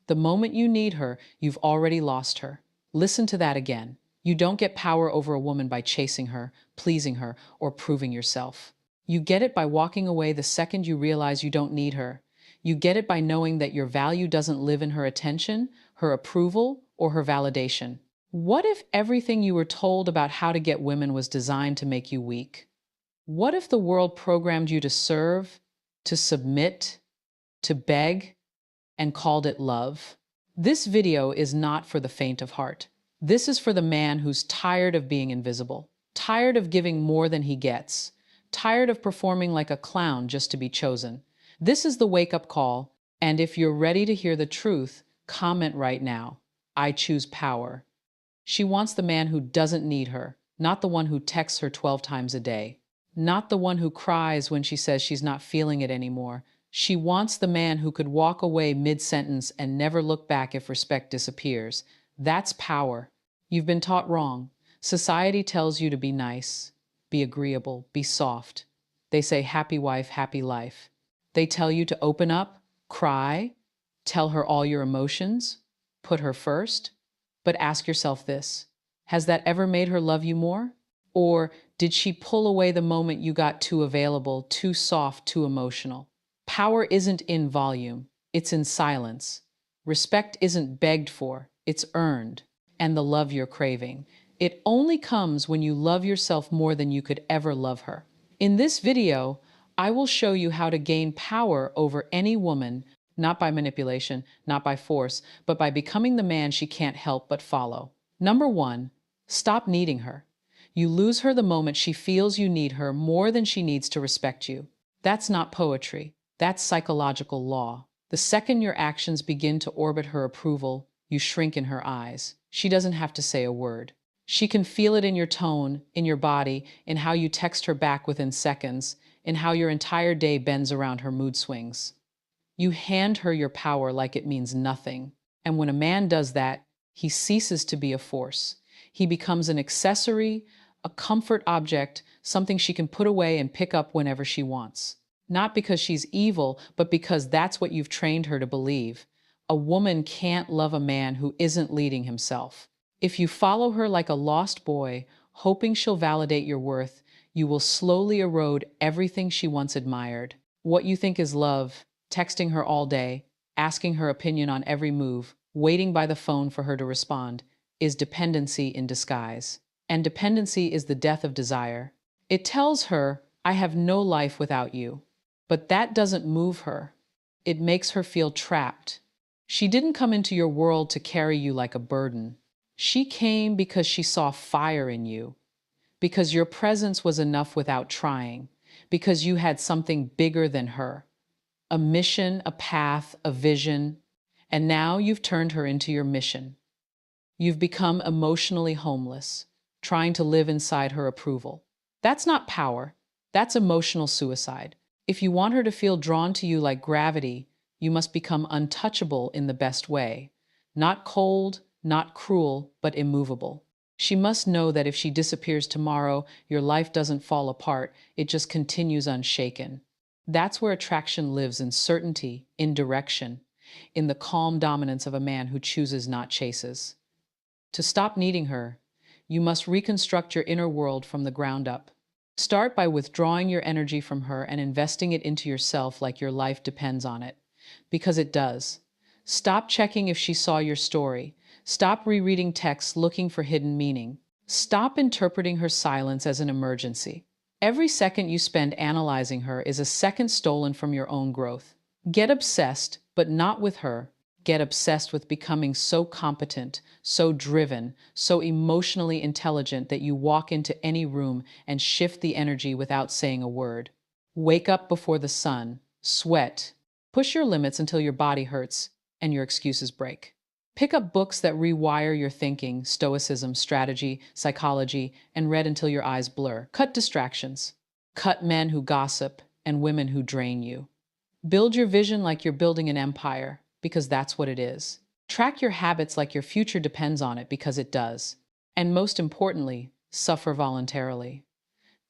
The moment you need her, you've already lost her. Listen to that again. You don't get power over a woman by chasing her, pleasing her, or proving yourself. You get it by walking away the second you realize you don't need her. You get it by knowing that your value doesn't live in her attention, her approval, or her validation. What if everything you were told about how to get women was designed to make you weak? What if the world programmed you to serve, to submit, to beg, and called it love? This video is not for the faint of heart. This is for the man who's tired of being invisible, tired of giving more than he gets, tired of performing like a clown just to be chosen. This is the wake-up call, and if you're ready to hear the truth, comment right now. I choose power. She wants the man who doesn't need her, not the one who texts her 12 times a day, not the one who cries when she says she's not feeling it anymore. She wants the man who could walk away mid-sentence and never look back if respect disappears. That's power. You've been taught wrong. Society tells you to be nice, be agreeable, be soft. They say happy wife, happy life. They tell you to open up, cry, tell her all your emotions, put her first. But ask yourself this: has that ever made her love you more? Or did she pull away the moment you got too available, too soft, too emotional? Power isn't in volume, it's in silence. Respect isn't begged for, it's earned. And the love you're craving, it only comes when you love yourself more than you could ever love her. In this video, I will show you how to gain power over any woman, not by manipulation, not by force, but by becoming the man she can't help but follow. Number one, stop needing her. You lose her the moment she feels you need her more than she needs to respect you. That's not poetry. That's psychological law. The second your actions begin to orbit her approval, you shrink in her eyes. She doesn't have to say a word. She can feel it in your tone, in your body, in how you text her back within seconds, in how your entire day bends around her mood swings. You hand her your power like it means nothing. And when a man does that, he ceases to be a force. He becomes an accessory, a comfort object, something she can put away and pick up whenever she wants. Not because she's evil, but because that's what you've trained her to believe. A woman can't love a man who isn't leading himself. If you follow her like a lost boy, hoping she'll validate your worth, you will slowly erode everything she once admired. What you think is love, texting her all day, asking her opinion on every move, waiting by the phone for her to respond, is dependency in disguise. And dependency is the death of desire. It tells her, I have no life without you. But that doesn't move her. It makes her feel trapped. She didn't come into your world to carry you like a burden. She came because she saw fire in you, because your presence was enough without trying, because you had something bigger than her. A mission, a path, a vision, and now you've turned her into your mission. You've become emotionally homeless, trying to live inside her approval. That's not power, that's emotional suicide. If you want her to feel drawn to you like gravity, you must become untouchable in the best way. Not cold, not cruel, but immovable. She must know that if she disappears tomorrow, your life doesn't fall apart, it just continues unshaken. That's where attraction lives, in certainty, in direction, in the calm dominance of a man who chooses, not chases. To stop needing her, you must reconstruct your inner world from the ground up. Start by withdrawing your energy from her and investing it into yourself like your life depends on it. Because it does. Stop checking if she saw your story. Stop rereading texts looking for hidden meaning. Stop interpreting her silence as an emergency. Every second you spend analyzing her is a second stolen from your own growth. Get obsessed, but not with her. Get obsessed with becoming so competent, so driven, so emotionally intelligent that you walk into any room and shift the energy without saying a word. Wake up before the sun, sweat, push your limits until your body hurts and your excuses break. Pick up books that rewire your thinking, stoicism, strategy, psychology, and read until your eyes blur. Cut distractions. Cut men who gossip and women who drain you. Build your vision like you're building an empire, because that's what it is. Track your habits like your future depends on it, because it does. And most importantly, suffer voluntarily.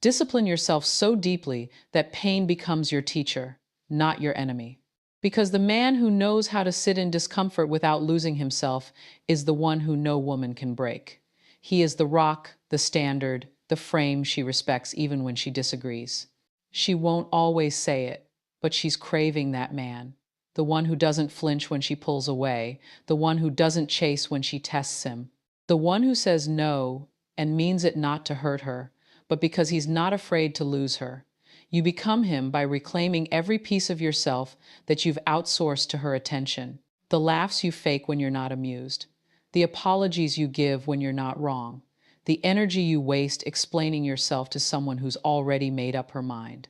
Discipline yourself so deeply that pain becomes your teacher, not your enemy. Because the man who knows how to sit in discomfort without losing himself is the one who no woman can break. He is the rock, the standard, the frame she respects even when she disagrees. She won't always say it, but she's craving that man. The one who doesn't flinch when she pulls away, the one who doesn't chase when she tests him, the one who says no and means it not to hurt her, but because he's not afraid to lose her. You become him by reclaiming every piece of yourself that you've outsourced to her attention. The laughs you fake when you're not amused, the apologies you give when you're not wrong, the energy you waste explaining yourself to someone who's already made up her mind.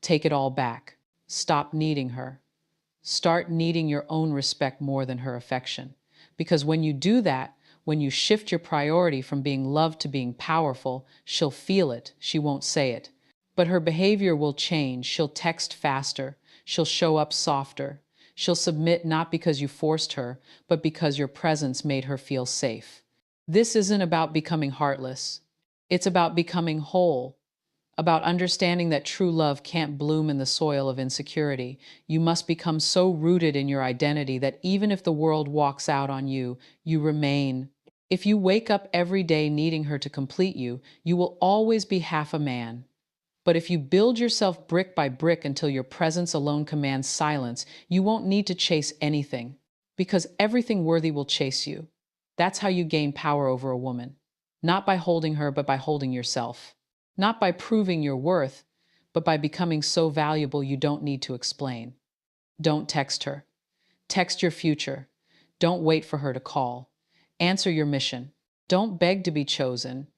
Take it all back. Stop needing her. Start needing your own respect more than her affection. Because when you do that, when you shift your priority from being loved to being powerful, she'll feel it, she won't say it. But her behavior will change. She'll text faster. She'll show up softer. She'll submit not because you forced her, but because your presence made her feel safe. This isn't about becoming heartless. It's about becoming whole, about understanding that true love can't bloom in the soil of insecurity. You must become so rooted in your identity that even if the world walks out on you, you remain. If you wake up every day needing her to complete you, you will always be half a man. But if you build yourself brick by brick until your presence alone commands silence, you won't need to chase anything, because everything worthy will chase you. That's how you gain power over a woman. Not by holding her, but by holding yourself. Not by proving your worth, but by becoming so valuable you don't need to explain. Don't text her. Text your future. Don't wait for her to call. Answer your mission. Don't beg to be chosen.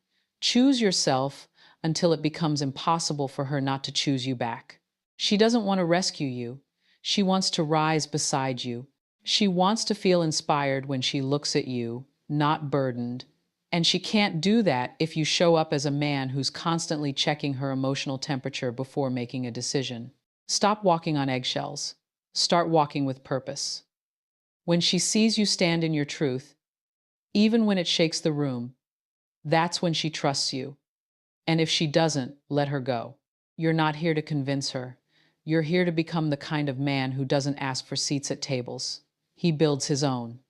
Choose yourself until it becomes impossible for her not to choose you back. She doesn't want to rescue you. She wants to rise beside you. She wants to feel inspired when she looks at you, not burdened. And she can't do that if you show up as a man who's constantly checking her emotional temperature before making a decision. Stop walking on eggshells. Start walking with purpose. When she sees you stand in your truth, even when it shakes the room, that's when she trusts you. And if she doesn't, let her go. You're not here to convince her. You're here to become the kind of man who doesn't ask for seats at tables. He builds his own.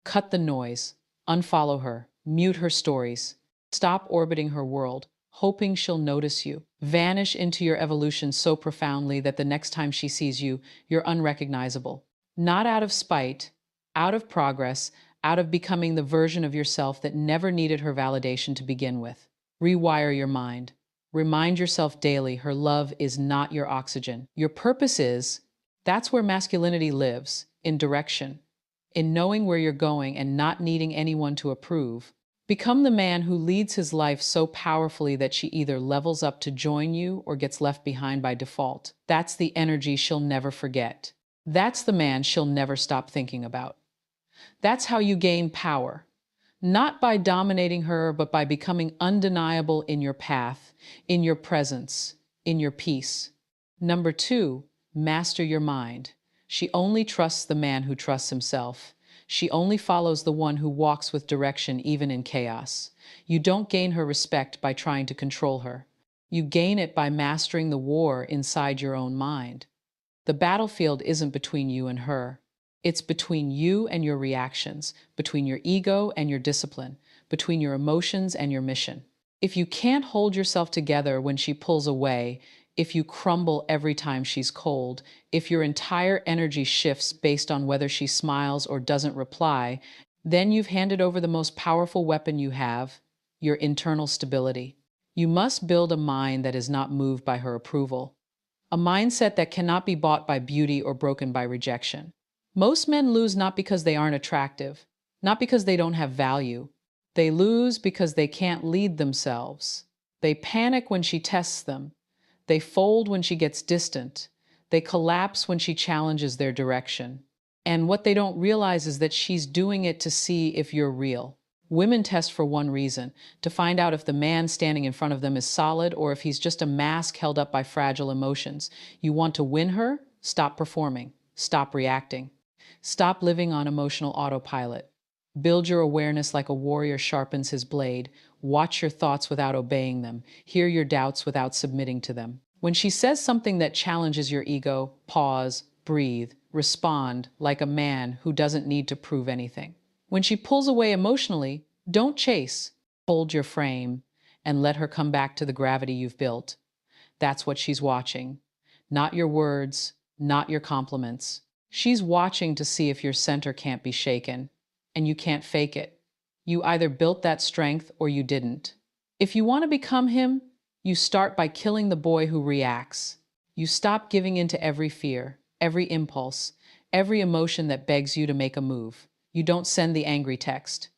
Cut the noise. Unfollow her. Mute her stories. Stop orbiting her world, hoping she'll notice you. Vanish into your evolution so profoundly that the next time she sees you, you're unrecognizable. Not out of spite, out of progress, out of becoming the version of yourself that never needed her validation to begin with. Rewire your mind. Remind yourself daily her love is not your oxygen. Your purpose is. That's where masculinity lives, in direction, in knowing where you're going and not needing anyone to approve. Become the man who leads his life so powerfully that she either levels up to join you or gets left behind by default. That's the energy she'll never forget. That's the man she'll never stop thinking about. That's how you gain power. Not by dominating her, but by becoming undeniable in your path, in your presence, in your peace. Number 2, master your mind. She only trusts the man who trusts himself. She only follows the one who walks with direction even in chaos. You don't gain her respect by trying to control her. You gain it by mastering the war inside your own mind. The battlefield isn't between you and her. It's between you and your reactions, between your ego and your discipline, between your emotions and your mission. If you can't hold yourself together when she pulls away, if you crumble every time she's cold, if your entire energy shifts based on whether she smiles or doesn't reply, then you've handed over the most powerful weapon you have, your internal stability. You must build a mind that is not moved by her approval, a mindset that cannot be bought by beauty or broken by rejection. Most men lose not because they aren't attractive, not because they don't have value. They lose because they can't lead themselves. They panic when she tests them. They fold when she gets distant. They collapse when she challenges their direction. And what they don't realize is that she's doing it to see if you're real. Women test for one reason, to find out if the man standing in front of them is solid or if he's just a mask held up by fragile emotions. You want to win her? Stop performing. Stop reacting. Stop living on emotional autopilot. Build your awareness like a warrior sharpens his blade. Watch your thoughts without obeying them. Hear your doubts without submitting to them. When she says something that challenges your ego, pause, breathe, respond like a man who doesn't need to prove anything. When she pulls away emotionally, don't chase. Hold your frame and let her come back to the gravity you've built. That's what she's watching. Not your words, not your compliments. She's watching to see if your center can't be shaken, and you can't fake it. You either built that strength or you didn't. If you want to become him, you start by killing the boy who reacts. You stop giving in to every fear, every impulse, every emotion that begs you to make a move. You don't send the angry text.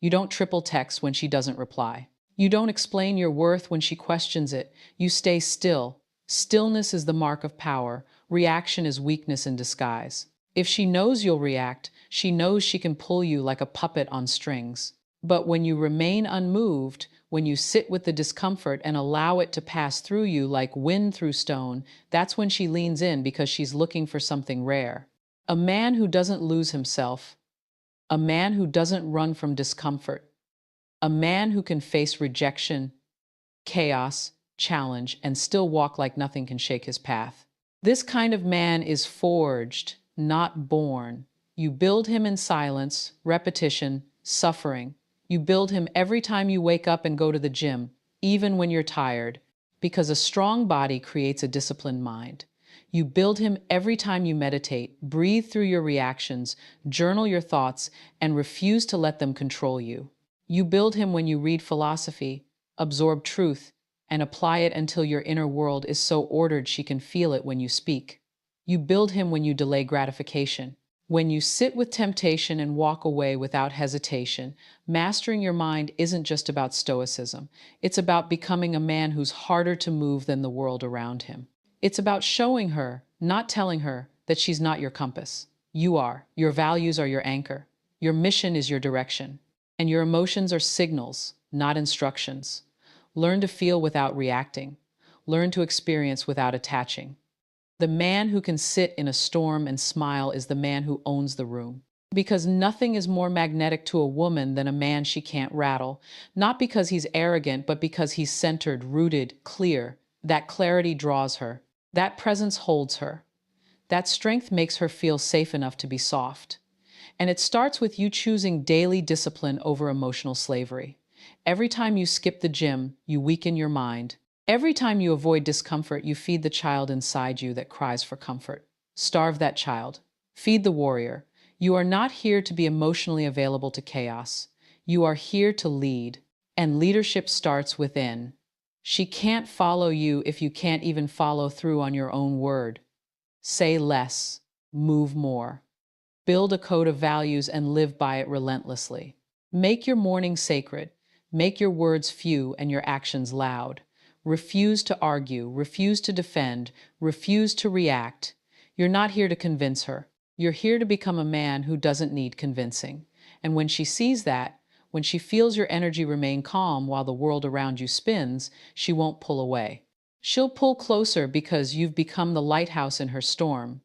You don't triple text when she doesn't reply. You don't explain your worth when she questions it. You stay still. Stillness is the mark of power. Reaction is weakness in disguise. If she knows you'll react, she knows she can pull you like a puppet on strings. But when you remain unmoved, when you sit with the discomfort and allow it to pass through you like wind through stone, that's when she leans in because she's looking for something rare. A man who doesn't lose himself, a man who doesn't run from discomfort, a man who can face rejection, chaos, challenge, and still walk like nothing can shake his path. This kind of man is forged, not born. You build him in silence, repetition, suffering. You build him every time you wake up and go to the gym, even when you're tired, because a strong body creates a disciplined mind. You build him every time you meditate, breathe through your reactions, journal your thoughts, and refuse to let them control you. You build him when you read philosophy, absorb truth, and apply it until your inner world is so ordered she can feel it when you speak. You build him when you delay gratification. When you sit with temptation and walk away without hesitation, mastering your mind isn't just about stoicism. It's about becoming a man who's harder to move than the world around him. It's about showing her, not telling her, that she's not your compass. You are. Your values are your anchor. Your mission is your direction. And your emotions are signals, not instructions. Learn to feel without reacting. Learn to experience without attaching. The man who can sit in a storm and smile is the man who owns the room. Because nothing is more magnetic to a woman than a man she can't rattle. Not because he's arrogant, but because he's centered, rooted, clear. That clarity draws her. That presence holds her. That strength makes her feel safe enough to be soft. And it starts with you choosing daily discipline over emotional slavery. Every time you skip the gym, you weaken your mind. Every time you avoid discomfort, you feed the child inside you that cries for comfort. Starve that child. Feed the warrior. You are not here to be emotionally available to chaos. You are here to lead. And leadership starts within. She can't follow you if you can't even follow through on your own word. Say less. Move more. Build a code of values and live by it relentlessly. Make your morning sacred. Make your words few and your actions loud. Refuse to argue, refuse to defend, refuse to react. You're not here to convince her. You're here to become a man who doesn't need convincing. And when she sees that, when she feels your energy remain calm while the world around you spins, she won't pull away. She'll pull closer because you've become the lighthouse in her storm,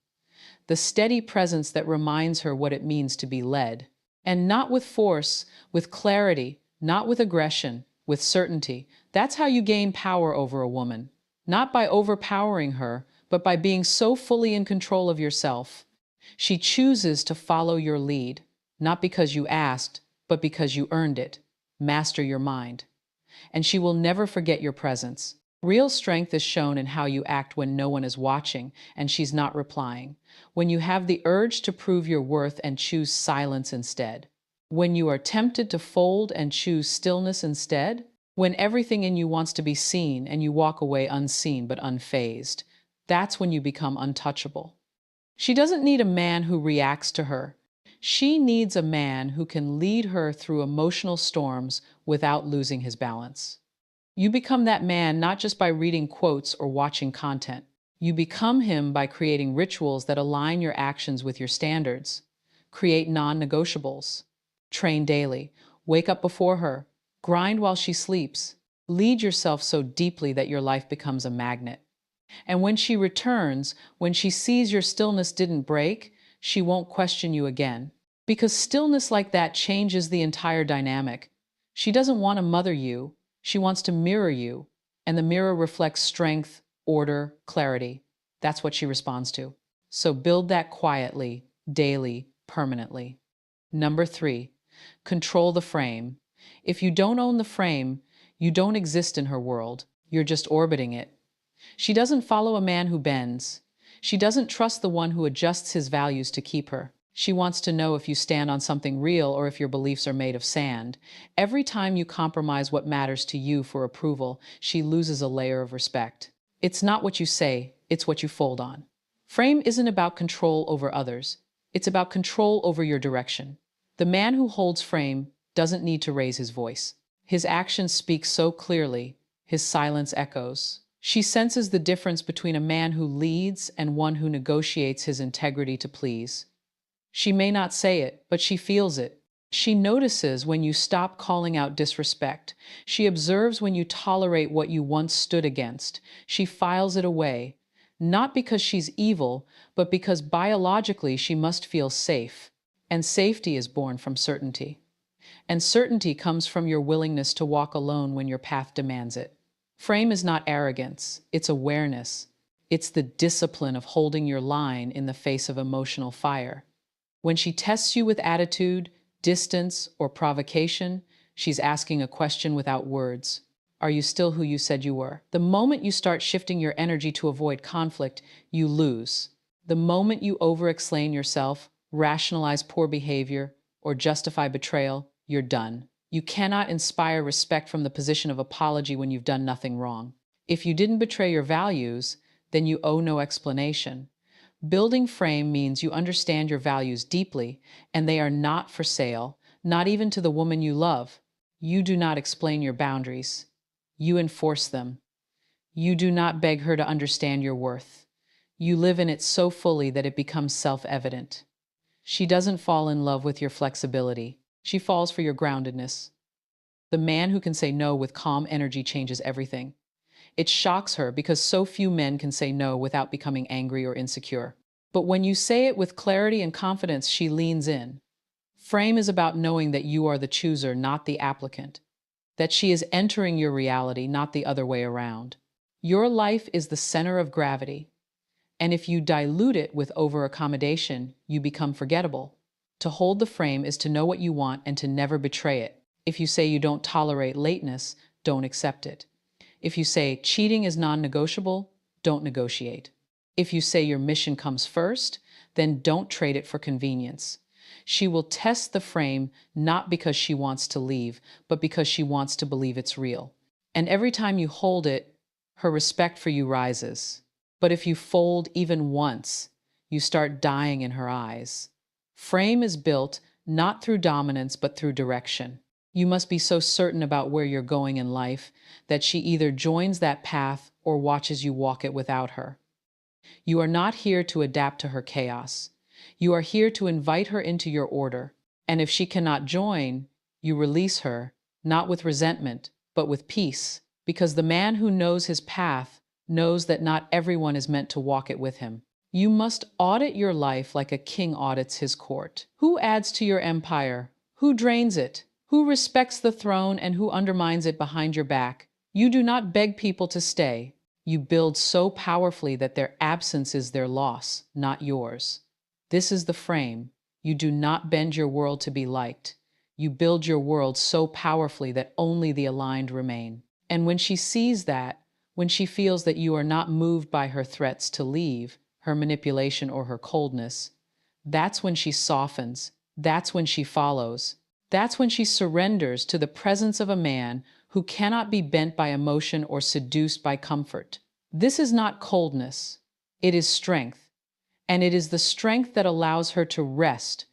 the steady presence that reminds her what it means to be led. And not with force, with clarity, not with aggression, with certainty. That's how you gain power over a woman. Not by overpowering her, but by being so fully in control of yourself. She chooses to follow your lead, not because you asked, but because you earned it. Master your mind. And she will never forget your presence. Real strength is shown in how you act when no one is watching and she's not replying. When you have the urge to prove your worth and choose silence instead. When you are tempted to fold and choose stillness instead. When everything in you wants to be seen and you walk away unseen but unfazed. That's when you become untouchable. She doesn't need a man who reacts to her. She needs a man who can lead her through emotional storms without losing his balance. You become that man not just by reading quotes or watching content. You become him by creating rituals that align your actions with your standards. Create non-negotiables. Train daily. Wake up before her. Grind while she sleeps. Lead yourself so deeply that your life becomes a magnet. And when she returns, when she sees your stillness didn't break, she won't question you again. Because stillness like that changes the entire dynamic. She doesn't want to mother you. She wants to mirror you, and the mirror reflects strength, order, clarity. That's what she responds to. So build that quietly, daily, permanently. Number 3, control the frame. If you don't own the frame, you don't exist in her world. You're just orbiting it. She doesn't follow a man who bends. She doesn't trust the one who adjusts his values to keep her. She wants to know if you stand on something real or if your beliefs are made of sand. Every time you compromise what matters to you for approval, she loses a layer of respect. It's not what you say, it's what you fold on. Frame isn't about control over others. It's about control over your direction. The man who holds frame doesn't need to raise his voice. His actions speak so clearly, his silence echoes. She senses the difference between a man who leads and one who negotiates his integrity to please. She may not say it, but she feels it. She notices when you stop calling out disrespect. She observes when you tolerate what you once stood against. She files it away, not because she's evil, but because biologically she must feel safe. And safety is born from certainty. And certainty comes from your willingness to walk alone when your path demands it. Frame is not arrogance, it's awareness. It's the discipline of holding your line in the face of emotional fire. When she tests you with attitude, distance, or provocation, she's asking a question without words. Are you still who you said you were? The moment you start shifting your energy to avoid conflict, you lose. The moment you over-explain yourself, rationalize poor behavior, or justify betrayal, you're done. You cannot inspire respect from the position of apology when you've done nothing wrong. If you didn't betray your values, then you owe no explanation. Building frame means you understand your values deeply, and they are not for sale, not even to the woman you love. You do not explain your boundaries. You enforce them. You do not beg her to understand your worth. You live in it so fully that it becomes self-evident. She doesn't fall in love with your flexibility. She falls for your groundedness. The man who can say no with calm energy changes everything. It shocks her because so few men can say no without becoming angry or insecure. But when you say it with clarity and confidence, she leans in. Frame is about knowing that you are the chooser, not the applicant. That she is entering your reality, not the other way around. Your life is the center of gravity. And if you dilute it with over-accommodation, you become forgettable. To hold the frame is to know what you want and to never betray it. If you say you don't tolerate lateness, don't accept it. If you say cheating is non-negotiable, don't negotiate. If you say your mission comes first, then don't trade it for convenience. She will test the frame not because she wants to leave, but because she wants to believe it's real. And every time you hold it, her respect for you rises. But if you fold even once, you start dying in her eyes. Frame is built not through dominance, but through direction. You must be so certain about where you're going in life that she either joins that path or watches you walk it without her. You are not here to adapt to her chaos. You are here to invite her into your order. And if she cannot join, you release her, not with resentment, but with peace, because the man who knows his path knows that not everyone is meant to walk it with him. You must audit your life like a king audits his court. Who adds to your empire? Who drains it? Who respects the throne and who undermines it behind your back? You do not beg people to stay. You build so powerfully that their absence is their loss, not yours. This is the frame. You do not bend your world to be liked. You build your world so powerfully that only the aligned remain. And when she sees that, when she feels that you are not moved by her threats to leave, her manipulation or her coldness, that's when she softens. That's when she follows. That's when she surrenders to the presence of a man who cannot be bent by emotion or seduced by comfort. This is not coldness. It is strength. And it is the strength that allows her to rest